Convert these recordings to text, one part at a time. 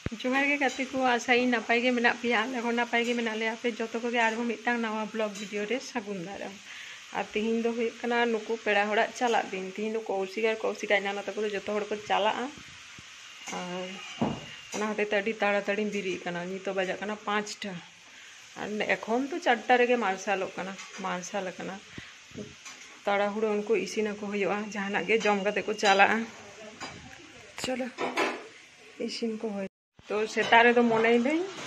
जोहार गे गाते को आशाई नपाय गे मेना पेया आले हो नपाय गे मेना ले आपे जतो को गे आरो मिटांग नावा ब्लॉग वीडियो रे सागुन दाराम और तिहिन दो हुई कना नुकु पेड़ा होड़ा चला दिन तिहिन दो कौशिक आइना तको जतो हड़ को चला और ओना होते तड़ी ताड़ाताड़ी बिरी कना नितो बजा कना 5टा और एखन तो 4टा रेगे मार्शालोग कना मार्शाल कना ताड़ाहुड़ो उनको इसिना को हुआ जहाना गे जम कते को चला चलो इसिन को हो तो सेतारे तो मने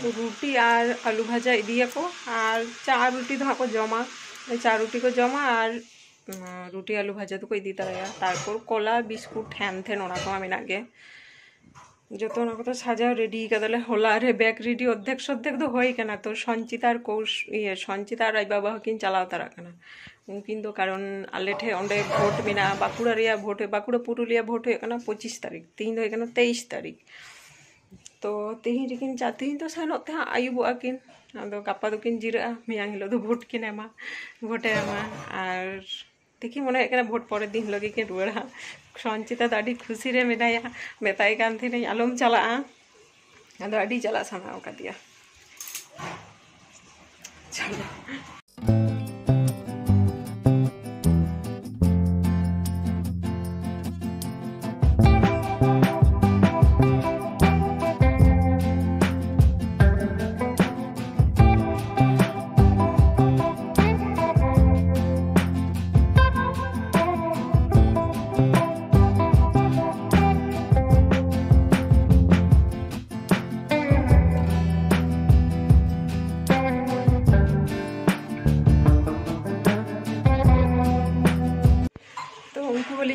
रुटी और आलू भाजा इदिया को और 4 रुटी तो को जमा 4 रुटी को जमा और रुटी आलू भाजा तो को इदी तरया तारपर कला बिस्कुट हैन थेन ओना को मेना गे जतो ना को साजा रेडी कदले होला रे बैग रेडी अद्धेक सद्धेक तो होई कना तो संचिता और कौश ये संचिता और राय बाबा हकिन चलाव तारा कना उनकिन तो कारण आले ठे ओंडे भोट मेना बाकुड़ा रिया भोट बाकुड़ा पुरुलिया भोट होय कना 25 तारीख तीन होय कना 23 तारीख तो तेहिन रिकिन चातिन तो सेनोत ते आयुबोआ किन आदो गापा दो किन जिरा मियां हिलो दो भोट किन एमा भोटे एमा और देखी मने एकना भोट परे दिन लगे किन रुवाड़ा संचिता तो आडी खुशी रे मेनाया मेताय कान थिन आलम चला आदो आडी चला सानाव का दिया चलो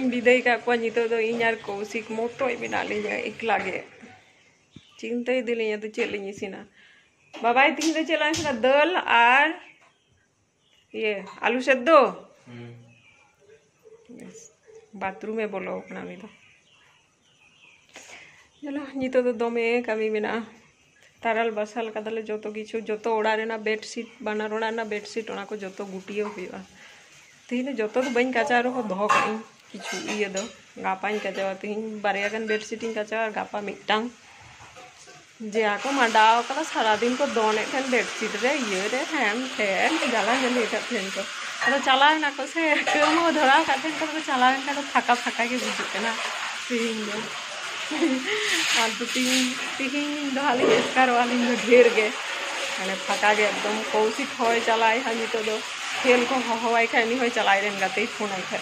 विदाय का कौशिक मोटो बना लीजा एकला चिंता दिल्ली तो चेक इसीना बाबा तीन तो चेक इसीना दाल और ये आलू सेद्धो बाथरूम में बोलो तो चलो नितो तो दमे कमी मेना ताराल बसाल कदले जो किछु जो ओड़ा बेडशीट बनार ओड़ा बेडशीट ओना को जो गुटियो हुआ तीन जो तो बी काचा रहो दो कहीं किछु इये दो गापाኝ काचावा तीन बारिया गान बेडशीट काचा और गापा मिटांग जे आको माडाव कला सारा दिन को दोने ठेन बेडशीट रे इये रे हैम ठेन जाला जले एटा ठेन को अरे चला ना को से केमो धरा काटेन को चला का तो फाका फाका के बुझु केना तीन दो और तो तीन दो हाली एस्कार वाली ढेर गे माने फाका गे एकदम कौशिक होय चलाय हानि तो दो खेल को हवाई खानी होय चलाय रेन गाते फोन आइ खा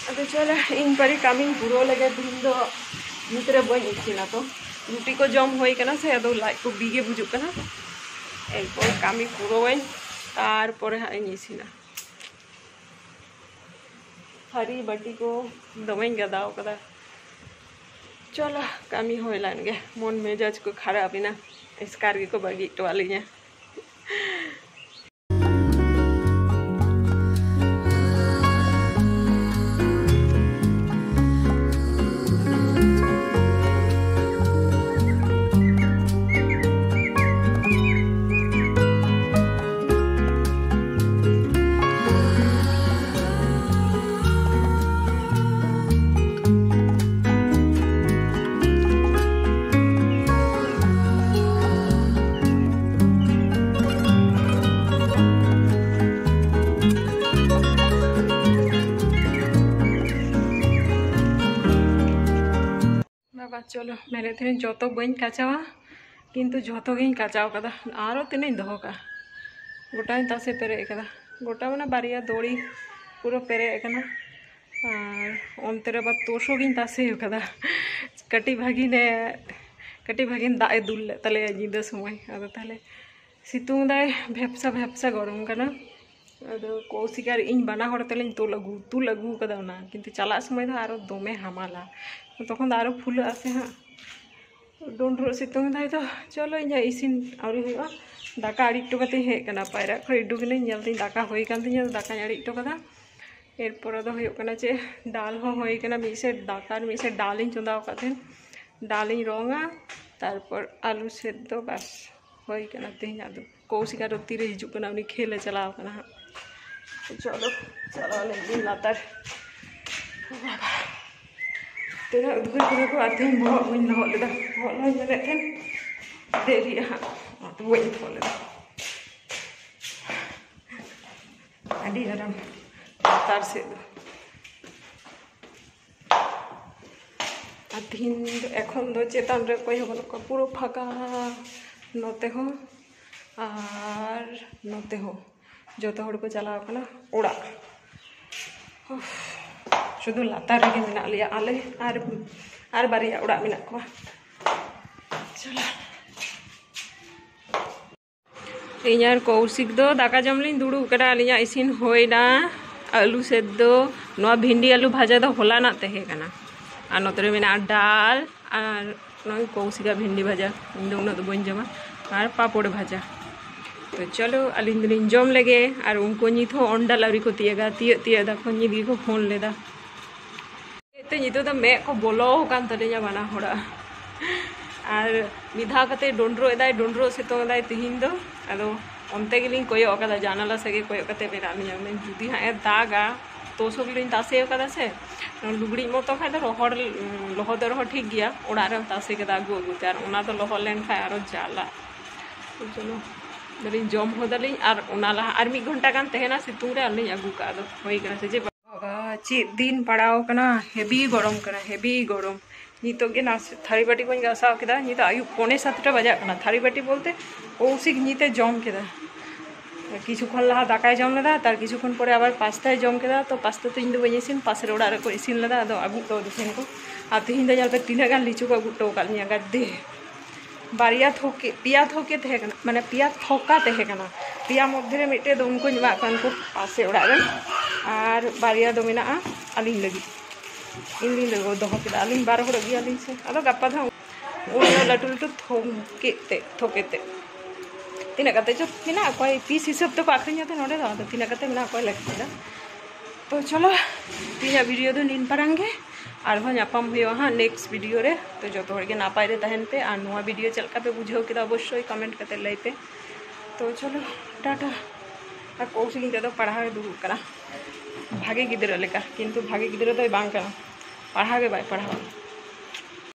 अरे चलो इन परी कामी बुरो लगे दिन दो मित्रे बन इसीना तो रुटी को जम होई कना से अदो लाइक को बीगे बुझु कना एरपर कामी पुरो बन तार परे हाई इसीना हरी बाटी को दमें गदाव कदा चलो कामी होय लान गे मन मेजाज को खराब ना इसकार को बागी तो वाली है चलो मेरे थे जो तो बी काचावा किंतु जो तो काचाव कदा और तीन दो का गोटा तासे पेरे कदा गोटा मैंने बारिया दौड़ी पूरा पेरे और अंतरे बा तोसो तासे कदा कटी भागिन दाए दुल तले निदा समय अब ताले सितुंग दाए भेपसा भेपसा गरम कना अदो कौशिक और इन बाना हड़ तले तुल अगू कदा ना किंतु चला समय तो आरो दमे हामाला तखन तो आरो फुल आसे हाँ डोंड्रो सितुंग दाए तो चलो इन इसिन आउरी हुआ दाका आड़िटो कते हेकना पायरा खो इडुगने नेलती दाका होई कान तिया दाका आड़िटो कदा एरपर दो हुयो कना चे दाल हो होई कना मिसे दाका मिसे दालिन चंदाव कातेन दालिन रोंगा तारपर आलू सेद्धो बस होई कना तिया दो कौशिक आरो तीरे हिजु कना उनी खेले चलाव कना चलो चलो ले दिन लातार ᱛᱤᱱᱟᱹᱜ ᱩᱫᱽᱜᱟᱹᱨ ᱠᱚᱨᱮ ᱠᱚ ᱟᱛᱮᱧ ᱵᱚᱦᱚᱜ ᱵᱟᱹᱧ ᱞᱚᱦᱚᱫ ᱞᱮᱫᱟ ᱵᱚᱦᱚᱜ ᱞᱚᱦᱚᱫ ᱧᱮᱞᱮᱫ ᱛᱟᱦᱮᱱ ᱫᱮᱨᱤᱜᱼᱟ ᱦᱟᱸᱜ ᱚᱱᱟᱛᱮ ᱵᱟᱹᱧ ᱞᱚᱦᱚᱫ ᱞᱮᱫᱟ ᱟᱹᱰᱤ ᱟᱨᱟᱢ ᱞᱟᱛᱟᱨ ᱥᱮᱫ ᱫᱚ আর তিন এখন তো চেতন রে কই হবো না পুরো ফাঁকা নতে হো আর নতে হো যত হড় को চালাও কানা ওড়া শুধু লাতার রেগে মেনা লিয়া আলে আর বারিয়া ওড়া মেনা কোয়া চলো ইኛর কৌশিক দো দাকা জমলিন দুড়ু করা লিয়া ইসিন হইনা আলু সেদ্ধ নোয়া ভিন্ডি আলু ভাজা দো হোলা না তেহে কানা আর নতরে মেনা ডাল আর নয় কৌশিকা ভিন্ডি ভাজা ইন্দো উনা তো বইন জমা আর পাপড় ভাজা तो चलो अलिन दिलिन जम लगे और उनको नित हो अंडा लारी को तियगा तिय दा को निदी को फोन लेदा ते नितो दा मे को बोलो कान तलेया बाना होड़ा और मिधा कते डोंड्रो सेतो दाय तिहिन दो अदो onte gilin koyo okada janala sege koyo kate berani ame judi ha daga to so gilin tase okada se lugri moto kha da lohod ro ठीक गया ओड़ा रे तसे के दागु अगुते और ओना तो लोह लेन खा आरो जाला तो चलो दलिन जम हो दलिन और ओना ला और 1 घंटा गान तहेना सितुंग रे अलिन अगु का दो होई करा से जे बाबा ची दिन पड़ाओ कना हेवी गरम नितो के ना थारी बाटी को गासाव केदा नि तो आयु 6:45 बजा कना थारी बाटी बोलते कौशिक निते जम केदा কিছুক্ষণ লাহা দাকায় জম লেদা তার কিছুক্ষণ পরে আবার পাস্তায় জম কেদা তো পাস্তা তো ইন্দু বই ইসিন পাশের ওড়া রে কো ইসিন লেদা আদো আগু তো দিছেন को আর তিন দে জালবে তিন গান লিচু को गुटो कालिया गड्डे बारिया थोके पिया थोके थे कना माने पिया थोका थे कना पिया मध्य रे मिटे दो उनको मा कान को पासे ओड़ा रे और बारिया दो मेना आलिन लगी इन दिन लगो दोह केदा आलिन 12 हड़ गी आलिन से आदो गप्पा था उन लटू थोकेते तीना कते जो मेना कोई पीस हिसाब तो आखरिया तो नोडे दा तीना कते मेना कोई लगता तो चलो तीना वीडियो दो निन पारांगे और नापाम हुआ हाँ नेक्स्ट वीडियो रे तो जो तो के नापाय रे तहन पे और नुआ वीडियो चलका पे बुझाव के अवश्य कमेंट करते लैपे तो चलो टाटा और कौशिक तो पढ़ा दुड़ूब करा भागे गिद्रा लेका किंतु भागे गिद्रा तो बांग करा पढ़ा के बाय पढ़ा